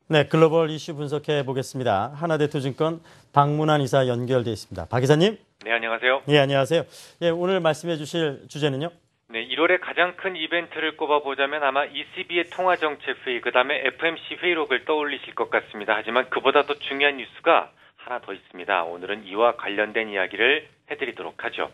네, 글로벌 이슈 분석해 보겠습니다. 하나대투증권 박문환 이사 연결돼 있습니다. 박 이사님. 네, 안녕하세요. 예, 안녕하세요. 예, 오늘 말씀해 주실 주제는요? 네, 1월에 가장 큰 이벤트를 꼽아보자면 아마 ECB의 통화정책회의, 그 다음에 FMC 회의록을 떠올리실 것 같습니다. 하지만 그보다 더 중요한 뉴스가 하나 더 있습니다. 오늘은 이와 관련된 이야기를 해드리도록 하죠.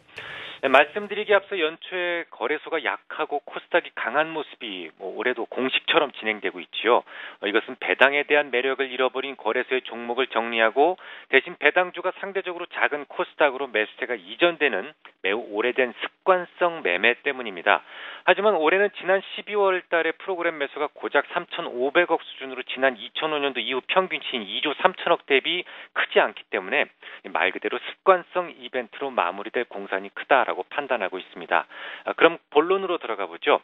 네, 말씀드리기 앞서 연초에 거래소가 약하고 코스닥이 강한 모습이 올해도 공식처럼 진행되고 있지요. 이것은 배당에 대한 매력을 잃어버린 거래소의 종목을 정리하고 대신 배당주가 상대적으로 작은 코스닥으로 매수세가 이전되는 매우 오래된 습관성 매매 때문입니다. 하지만 올해는 지난 12월 달에 프로그램 매수가 고작 3,500억 수준으로 지난 2005년도 이후 평균치인 2조 3천억 대비 크지 않기 때문에 말 그대로 습관성 이벤트로 마무리될 공산이 크다라고 판단하고 있습니다. 그럼 본론으로 들어가 보죠.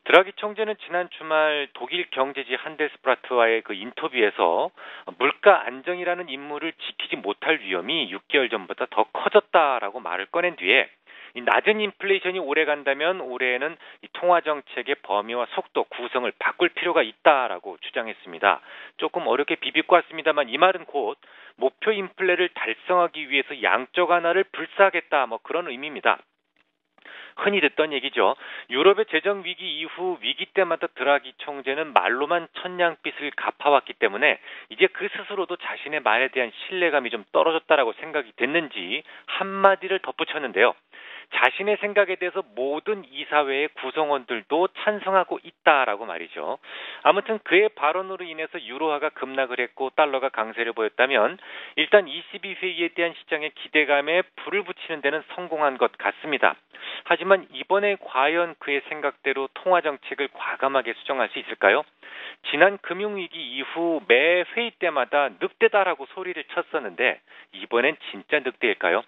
드라기 총재는 지난 주말 독일 경제지 한데스브라트와의 그 인터뷰에서 물가 안정이라는 임무를 지키지 못할 위험이 6개월 전보다 더 커졌다라고 말을 꺼낸 뒤에 이 낮은 인플레이션이 오래 간다면 올해에는 이 통화 정책의 범위와 속도, 구성을 바꿀 필요가 있다라고 주장했습니다. 조금 어렵게 비빌 것 같습니다만 이 말은 곧 목표 인플레를 달성하기 위해서 양적 완화를 불사하겠다 그런 의미입니다. 흔히 듣던 얘기죠. 유럽의 재정 위기 이후 위기 때마다 드라기 총재는 말로만 천냥빚을 갚아왔기 때문에 이제 그 스스로도 자신의 말에 대한 신뢰감이 좀 떨어졌다라고 생각이 됐는지 한마디를 덧붙였는데요. 자신의 생각에 대해서 모든 이사회의 구성원들도 찬성하고 있다라고 말이죠. 아무튼 그의 발언으로 인해서 유로화가 급락을 했고 달러가 강세를 보였다면 일단 ECB 회의에 대한 시장의 기대감에 불을 붙이는 데는 성공한 것 같습니다. 하지만 이번에 과연 그의 생각대로 통화정책을 과감하게 수정할 수 있을까요? 지난 금융위기 이후 매 회의 때마다 늑대다라고 소리를 쳤었는데 이번엔 진짜 늑대일까요?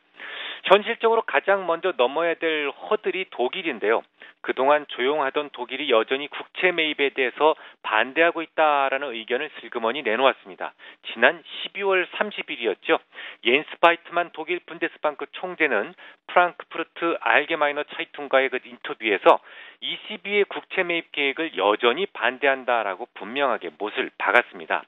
현실적으로 가장 먼저 넘어야 될 허들이 독일인데요. 그동안 조용하던 독일이 여전히 국채 매입에 대해서 반대하고 있다라는 의견을 슬그머니 내놓았습니다. 지난 12월 30일이었죠. 옌스 바이트만 독일 분데스방크 총재는 프랑크푸르트 알게마이너 차이퉁과의 그 인터뷰에서 ECB의 국채 매입 계획을 여전히 반대한다라고 분명하게 못을 박았습니다.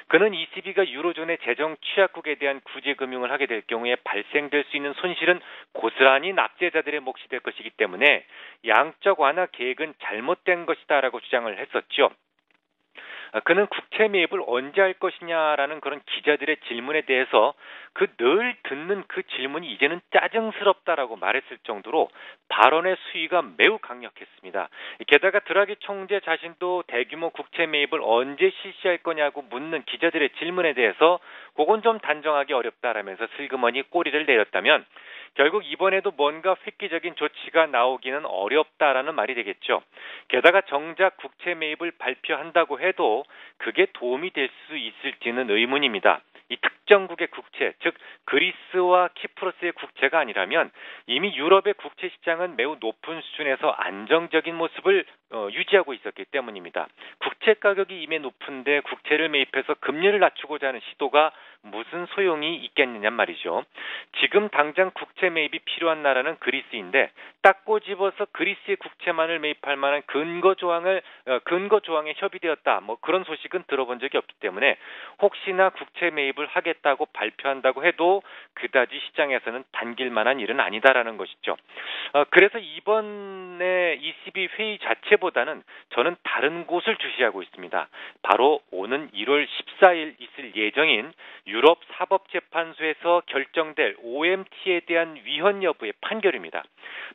그는 ECB가 유로존의 재정 취약국에 대한 구제 금융을 하게 될 경우에 발생될 수 있는 손실은 고스란히 납세자들의 몫이 될 것이기 때문에 양적 완화 계획은 잘못된 것이다라고 주장을 했었죠. 그는 국채 매입을 언제 할 것이냐라는 그런 기자들의 질문에 대해서 그 늘 듣는 그 질문이 이제는 짜증스럽다라고 말했을 정도로 발언의 수위가 매우 강력했습니다. 게다가 드라기 총재 자신도 대규모 국채 매입을 언제 실시할 거냐고 묻는 기자들의 질문에 대해서 그건 좀 단정하기 어렵다라면서 슬그머니 꼬리를 내렸다면 결국 이번에도 뭔가 획기적인 조치가 나오기는 어렵다라는 말이 되겠죠. 게다가 정작 국채 매입을 발표한다고 해도 그게 도움이 될 수 있을지는 의문입니다. 이 특정국의 국채, 즉 그리스와 키프로스의 국채가 아니라면 이미 유럽의 국채 시장은 매우 높은 수준에서 안정적인 모습을 유지하고 있었기 때문입니다. 국채 가격이 이미 높은데 국채를 매입해서 금리를 낮추고자 하는 시도가 무슨 소용이 있겠느냐 말이죠. 지금 당장 국채 매입이 필요한 나라는 그리스인데 딱 꼬집어서 그리스의 국채만을 매입할 만한 근거 조항에 협의되었다. 그런 소식은 들어본 적이 없기 때문에 혹시나 국채 매입을 하겠다고 발표한다고 해도 그다지 시장에서는 당길 만한 일은 아니다라는 것이죠. 그래서 이번에 ECB 회의 자체보다는 저는 다른 곳을 주시하고 있습니다. 바로 오는 1월 14일 있을 예정인 유럽 사법재판소에서 결정될 OMT에 대한 위헌 여부의 판결입니다.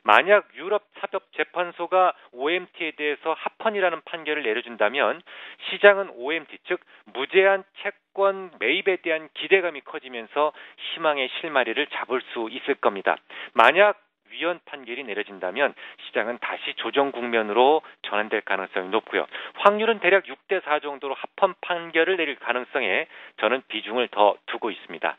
만약 유럽 사법재판소가 OMT에 대해서 합헌이라는 판결을 내려준다면 시장은 OMT, 즉 무제한 채권 매입에 대한 기대감이 커지면서 희망의 실마리를 잡을 수 있을 겁니다. 만약 위헌 판결이 내려진다면 시장은 다시 조정 국면으로 전환될 가능성이 높고요. 확률은 대략 6대4 정도로 합헌 판결을 내릴 가능성에 저는 비중을 더 두고 있습니다.